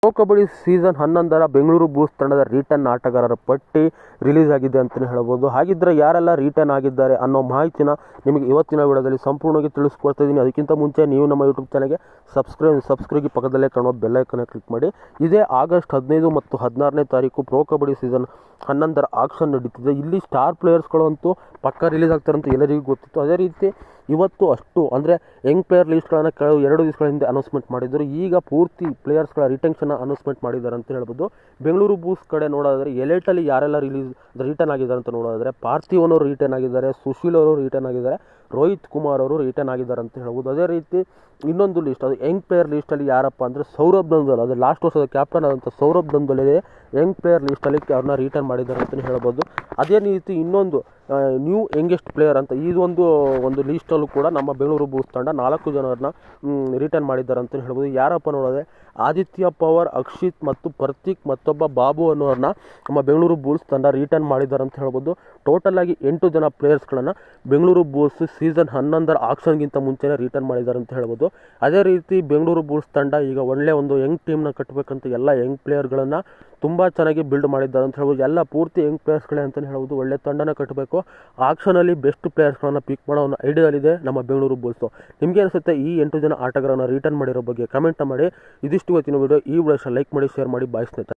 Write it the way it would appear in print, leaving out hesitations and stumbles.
Pro kabaddi season 11ರ Bengaluru ಬೂಸ್ ತಂಡದ return ಆಟಗಾರರ ಪಟ್ಟಿ ರಿಲೀಸ್ ಆಗಿದೆ ಅಂತಲೇ ಹೇಳ್ಬೋದು. ಹಾಗಿದ್ರೆ ಯಾರೆಲ್ಲ ರಿಟರ್ನ್ ಆಗಿದ್ದಾರೆ ಅನ್ನೋ ಮಾಹಿತಿನ ನಿಮಗೆ ಇವತ್ತಿನ ವಿಡಿಯೋದಲ್ಲಿ ಸಂಪೂರ್ಣವಾಗಿ ತಿಳಿಸ್ಕೊಡ್ತಾ ಇದ್ದೀನಿ. ಅದಕ್ಕಿಂತ ಮುಂಚೆ ನೀವು ನಮ್ಮ ಯೂಟ್ಯೂಬ್ ಚಾನಲ್ಗೆ ಸಬ್ಸ್ಕ್ರೈಬ್ ಪಕ್ಕದಲ್ಲೇ ಕಾಣುವ ಬೆಲ್ ಐಕಾನ್ ಕ್ಲಿಕ್ ಮಾಡಿ. ಇದೇ ಆಗಸ್ಟ್ 15 ಮತ್ತು 16ನೇ ತಾರೀಕು ಪ್ರೊ ಕಬಡ್ಡಿ ಸೀಸನ್ 11ರ ಆಕ್ಷನ್ ನಡೀತಿದೆ. ಇಲ್ಲಿ ಸ್ಟಾರ್ ಪ್ಲೇಯರ್ಸ್ಗಳು ಅಂತೂ ಪಕ್ಕ ರಿಲೀಸ್ ಆಗ್ತಾರೆ ಅಂತ ಎಲ್ಲರಿಗೂ ಗೊತ್ತಿತ್ತು. ಅದೇ ರೀತಿ ಇವತ್ತು ಅಷ್ಟು ಅಂದರೆ ಯಂಗ್ ಪ್ಲೇಯರ್ ಲಿಸ್ಟ್ಗಳನ್ನು ಕೆಲವು 2 ದಿವಸಗಳ ಹಿಂದೆ ಅನೌನ್ಸ್ಮೆಂಟ್ ಮಾಡಿದ್ರು. ಈಗ ಪೂರ್ತಿ ಪ್ಲೇಯರ್ಸ್ಗಳ ರಿಟೆನ್ಷನ್ ಅನೌನ್ಸ್ಮೆಂಟ್ ಮಾಡಿದ್ದಾರೆ ಅಂತ ಹೇಳ್ಬೋದು. ಬೆಂಗಳೂರು ಬೂಸ್ ಕಡೆ ನೋಡೋದಾದರೆ ಎಲೈಟಲ್ಲಿ ಯಾರೆಲ್ಲ ರಿಟರ್ನ್ ಆಗಿದ್ದಾರೆ ಅಂತ ನೋಡೋದಾದರೆ ಪಾರ್ಥಿವನ್ ಅವರು ರಿಟರ್ನ್ ಆಗಿದ್ದಾರೆ, ಸುಶೀಲ್ ಅವರು ರಿಟರ್ನ್ ಆಗಿದ್ದಾರೆ, ರೋಹಿತ್ ಕುಮಾರ್ ಅವರು ರಿಟರ್ನ್ ಆಗಿದ್ದಾರೆ ಅಂತ ಹೇಳ್ಬೋದು. ಅದೇ ರೀತಿ ಇನ್ನೊಂದು ಲಿಸ್ಟ್, ಅದು ಯಂಗ್ ಪ್ಲೇಯರ್ ಲಿಸ್ಟಲ್ಲಿ ಯಾರಪ್ಪ ಅಂದರೆ ಸೌರಭ್ ದಂದಲ್, ಅದು ಲಾಸ್ಟ್ ವರ್ಷದ ಕ್ಯಾಪ್ಟನ್ ಆದಂಥ ಸೌರಭ್ ದಂದಲ್ ಯಂಗ್ ಪ್ಲೇಯರ್ ಲಿಸ್ಟಲ್ಲಿ ಅವ್ರನ್ನ ರಿಟರ್ನ್ ಮಾಡಿದ್ದಾರೆ ಅಂತಲೇ ಹೇಳ್ಬೋದು. ಅದೇ ರೀತಿ ಇನ್ನೊಂದು ನ್ಯೂ ಯಂಗೆಸ್ಟ್ ಪ್ಲೇಯರ್ ಅಂತ ಒಂದು ಲೀಸ್ಟಲ್ಲೂ ಕೂಡ ನಮ್ಮ ಬೆಂಗಳೂರು ಬೂಸ್ ತಂಡ 4 ಜನರನ್ನ ರಿಟರ್ನ್ ಮಾಡಿದ್ದಾರೆ ಅಂತಲೇ ಹೇಳ್ಬೋದು. ಯಾರಪ್ಪ ನೋಡಿದ್ರೆ ಆದಿತ್ಯ ಪವರ್, ಅಕ್ಷಿತ್ ಮತ್ತು ಪ್ರತೀಕ್ ಮತ್ತೊಬ್ಬ ಬಾಬು ಅನ್ನೋರನ್ನ ನಮ್ಮ ಬೆಂಗಳೂರು ಬೂಲ್ಸ್ ತಂಡ ರಿಟರ್ನ್ ಮಾಡಿದ್ದಾರೆ ಅಂತ ಹೇಳ್ಬೋದು. ಟೋಟಲ್ ಆಗಿ 8 ಜನ ಪ್ಲೇಯರ್ಸ್ಗಳನ್ನು ಬೆಂಗಳೂರು ಬೂಲ್ಸ್ ಸೀಸನ್ 11ರ ಆಕ್ಷನ್ಗಿಂತ ಮುಂಚೆನೇ ರಿಟರ್ನ್ ಮಾಡಿದ್ದಾರೆ ಅಂತ ಹೇಳ್ಬೋದು. ಅದೇ ರೀತಿ ಬೆಂಗಳೂರು ಬೂಲ್ಸ್ ತಂಡ ಈಗ ಒಳ್ಳೆ ಒಂದು ಯಂಗ್ ಟೀಮ್ನ ಕಟ್ಟಬೇಕಂತ ಎಲ್ಲ ಯಂಗ್ ಪ್ಲೇಯರ್ಗಳನ್ನು ತುಂಬ ಚೆನ್ನಾಗಿ ಬಿಲ್ಡ್ ಮಾಡಿದ್ದಾರೆ ಅಂತ ಹೇಳ್ಬೋದು. ಎಲ್ಲ ಪೂರ್ತಿ ಯಂಗ್ ಪ್ಲೇಯರ್ಸ್ಗಳೇ ಅಂತಲೇ ಹೇಳ್ಬೋದು. ಒಳ್ಳೆ ತಂಡನ ಕಟ್ಟಬೇಕು, ಆಕ್ಷನಲ್ಲಿ ಬೆಸ್ಟ್ ಪ್ಲೇಯರ್ಸ್ಗಳನ್ನು ಪಿಕ್ ಮಾಡೋ ಒಂದು ಐಡಿಯಾಲಿದೆ ನಮ್ಮ ಬೆಂಗಳೂರು ಬೂಲ್ಸು. ನಿಮಗೆ ಅನಿಸುತ್ತೆ ಈ 8 ಜನ ಆಟಗಾರರನ್ನು ರಿಟರ್ನ್ ಮಾಡಿರೋ ಬಗ್ಗೆ ಕಮೆಂಟ್ ಮಾಡಿ. ಇದಿಷ್ಟು ಇವತ್ತಿನ ವಿಡಿಯೋ. ಈ ವಿಡಿಯೋ ಲೈಕ್ ಮಾಡಿ, ಶೇರ್ ಮಾಡಿ. ಬಾಯ್ ಸ್ನೇಹಿತರೆ.